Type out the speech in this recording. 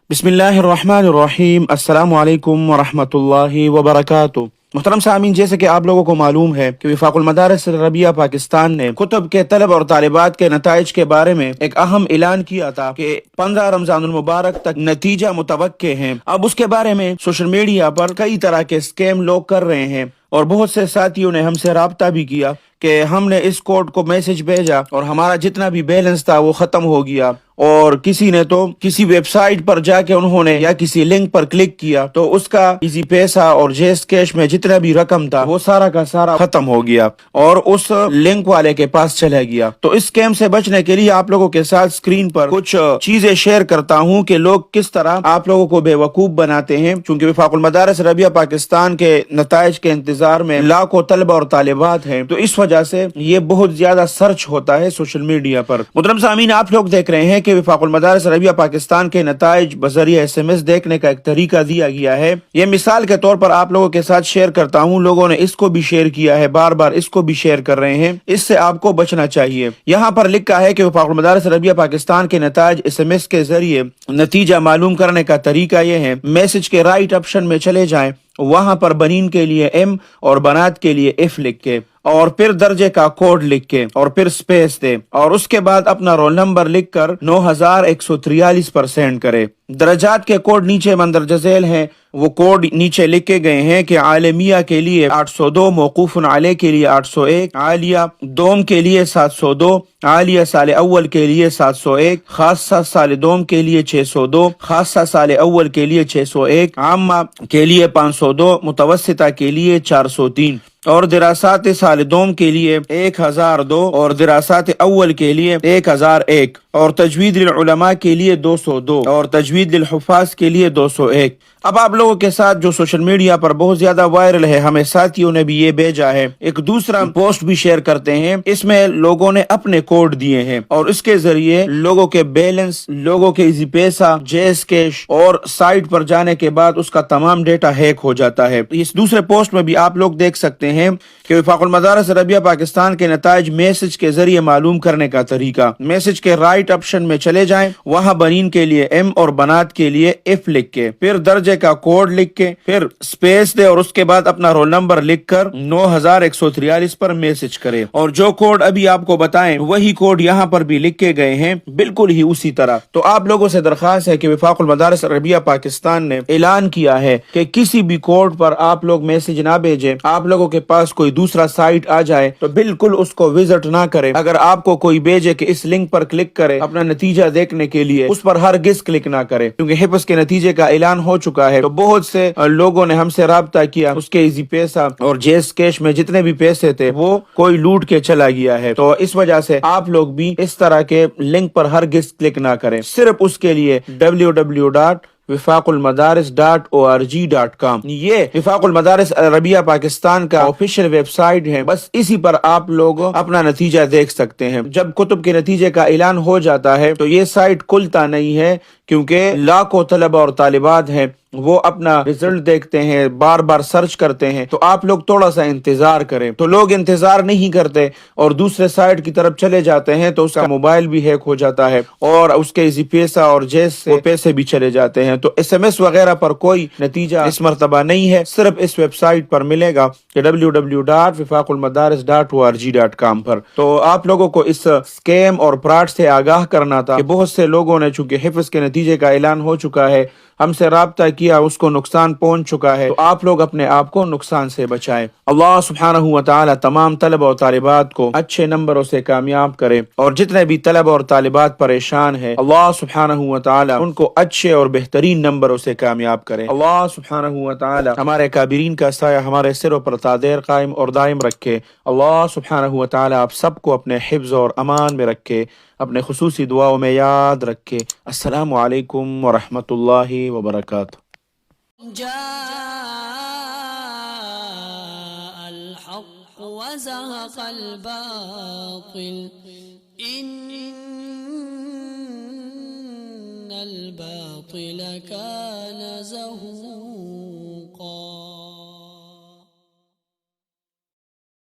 بسم اللہ الرحمن الرحیم، السلام علیکم ورحمۃ اللہ وبرکاتہ۔ محترم سامعین، جیسے کہ آپ لوگوں کو معلوم ہے کہ وفاق المدارس العربیہ پاکستان نے کتب کے طلب اور طالبات کے نتائج کے بارے میں ایک اہم اعلان کیا تھا کہ 15 رمضان المبارک تک نتیجہ متوقع ہیں۔ اب اس کے بارے میں سوشل میڈیا پر کئی طرح کے اسکیم لوگ کر رہے ہیں، اور بہت سے ساتھیوں نے ہم سے رابطہ بھی کیا کہ ہم نے اس کوڈ کو میسج بھیجا اور ہمارا جتنا بھی بیلنس تھا وہ ختم ہو گیا، اور کسی نے تو کسی ویب سائٹ پر جا کے انہوں نے یا کسی لنک پر کلک کیا تو اس کا ایزی پیسہ اور جیس کیش میں جتنا بھی رقم تھا وہ سارا کا سارا ختم ہو گیا اور اس لنک والے کے پاس چلا گیا۔ تو اس اسکیم سے بچنے کے لیے آپ لوگوں کے ساتھ اسکرین پر کچھ چیزیں شیئر کرتا ہوں کہ لوگ کس طرح آپ لوگوں کو بے وقوف بناتے ہیں، چونکہ وفاق المدارس العربیہ پاکستان کے نتائج کے انتظار میں لاکھوں طلبہ اور طالبات ہیں، تو اس وجہ سے یہ بہت زیادہ سرچ ہوتا ہے سوشل میڈیا پر۔ محترم سامعین، آپ لوگ دیکھ رہے ہیں کہ وفاق المدارس العربیہ پاکستان کے نتائج بذریعہ SMS دیکھنے کا ایک طریقہ دیا گیا ہے۔ یہ مثال کے طور پر آپ لوگوں کے ساتھ شیئر کرتا ہوں، لوگوں نے اس کو بھی شیئر کیا ہے، بار بار اس کو بھی شیئر کر رہے ہیں، اس سے آپ کو بچنا چاہیے۔ یہاں پر لکھا ہے کہ وفاق المدارس العربیہ پاکستان کے نتائج SMS کے ذریعے نتیجہ معلوم کرنے کا طریقہ یہ ہے، میسج کے رائٹ آپشن میں چلے جائیں، وہاں پر بنین کے لیے M اور بنات کے لیے F لکھ کے، اور پھر درجے کا کوڈ لکھ کے، اور پھر سپیس دے، اور اس کے بعد اپنا رول نمبر لکھ کر 9143 پر سینڈ کرے۔ درجات کے کوڈ نیچے مندرجہ ذیل ہیں، وہ کوڈ نیچے لکھے گئے ہیں کہ عالمیہ کے لیے 802، موقوف علیہ کے لیے 801، عالیہ دوم کے لیے 702، عالیہ سال اول کے لیے 701، خاصہ سال دوم کے لیے 602، خاصہ سال اول کے لیے 601، عامہ کے لیے 502، متوسطہ کے لیے 403، اور دراسات سال دوم کے لیے 1002، اور دراسات اول کے لیے 1001، اور تجوید للعلماء کے لیے 202، اور تجوید للحفاظ کے لیے 201۔ اب آپ لوگوں کے ساتھ جو سوشل میڈیا پر بہت زیادہ وائرل ہے، ہمیں ساتھیوں نے بھی یہ بھیجا ہے، ایک دوسرا پوسٹ بھی شیئر کرتے ہیں، اس میں لوگوں نے اپنے کوڈ دیے ہیں اور اس کے ذریعے لوگوں کے بیلنس، لوگوں کے ایزی پیسہ، جیس کیش اور سائٹ پر جانے کے بعد اس کا تمام ڈیٹا ہیک ہو جاتا ہے۔ اس دوسرے پوسٹ میں بھی آپ لوگ دیکھ سکتے ہیں کہ وفاق المدارس العربیہ پاکستان کے نتائج میسج کے ذریعے معلوم کرنے کا طریقہ، میسج کے رائٹ آپشن میں چلے جائیں، وہاں بنین کے لیے M اور بنات کے لیے F لکھ کے، پھر درجے کا کوڈ لکھ کے، پھر سپیس دے، اور اس کے بعد اپنا رول نمبر لکھ کر 9143 پر میسج کرے، اور جو کوڈ ابھی آپ کو بتائیں وہی کوڈ یہاں پر بھی لکھے گئے ہیں، بالکل ہی اسی طرح۔ تو آپ لوگوں سے درخواست ہے کہ وفاق المدارس العربیہ پاکستان نے اعلان کیا ہے کہ کسی بھی کوڈ پر آپ لوگ میسج نہ بھیجیں، آپ لوگوں کے پاس کوئی دوسرا سائٹ آ جائے تو بالکل اس کو وزٹ نہ کرے۔ اگر آپ کو کوئی بھیجے کہ اس لنک پر کلک کرے اپنا نتیجہ دیکھنے کے لیے، اس پر ہرگز کلک نہ کرے، کیونکہ حفظ کے نتیجے کا اعلان ہو چکا ہے، تو بہت سے لوگوں نے ہم سے رابطہ کیا، اس کے ایزی پیسہ اور جیس کیش میں جتنے بھی پیسے تھے وہ کوئی لوٹ کے چلا گیا ہے۔ تو اس وجہ سے آپ لوگ بھی اس طرح کے لنک پر ہرگز کلک نہ کریں، صرف اس کے لیے www.wifaqulmadaris.org.com، یہ وفاق المدارس العربیہ پاکستان کا آفیشیل ویب سائٹ ہے، بس اسی پر آپ لوگ اپنا نتیجہ دیکھ سکتے ہیں۔ جب کتب کے نتیجے کا اعلان ہو جاتا ہے تو یہ سائٹ کھلتا نہیں ہے، کیونکہ لاکھوں طلبہ اور طالبات ہیں، وہ اپنا رزلٹ دیکھتے ہیں، بار بار سرچ کرتے ہیں، تو آپ لوگ تھوڑا سا انتظار کریں۔ تو لوگ انتظار نہیں کرتے اور دوسرے سائٹ کی طرف چلے جاتے ہیں، تو اس کا موبائل بھی ہیک ہو جاتا ہے اور اس کے ایزی پیسہ اور جیس سے پیسے بھی چلے جاتے ہیں۔ تو SMS وغیرہ پر کوئی نتیجہ اس مرتبہ نہیں ہے، صرف اس ویب سائٹ پر ملے گا کہ www.wifaqulmadaris.org.com پر۔ تو آپ لوگوں کو اس اسکیم اور فراڈ سے آگاہ کرنا تھا کہ بہت سے لوگوں نے، چونکہ حفظ کے نتیجے کا اعلان ہو چکا ہے، ہم سے رابطہ کیا، اس کو نقصان پہنچ چکا ہے، تو آپ لوگ اپنے آپ کو نقصان سے بچائیں۔ اللہ سبحانہ و تعالی تمام طلبہ اور طالبات کو اچھے نمبروں سے کامیاب کرے، اور جتنے بھی طلبہ اور طالبات پریشان ہیں، اللہ سبحانہ و تعالی ان کو اچھے اور بہترین نمبروں سے کامیاب کرے۔ اللہ سبحانہ و تعالی ہمارے کابرین کا سایہ ہمارے سروں پر تا دیر قائم اور دائم رکھے۔ اللہ سبحانہ و تعالی آپ سب کو اپنے حفظ اور امان میں رکھے، اپنے خصوصی دعاؤں میں یاد رکھے۔ السلام علیکم ورحمۃ اللہ وبرکاتہ۔ جاء الحق وزهق الباطل إن الباطل كان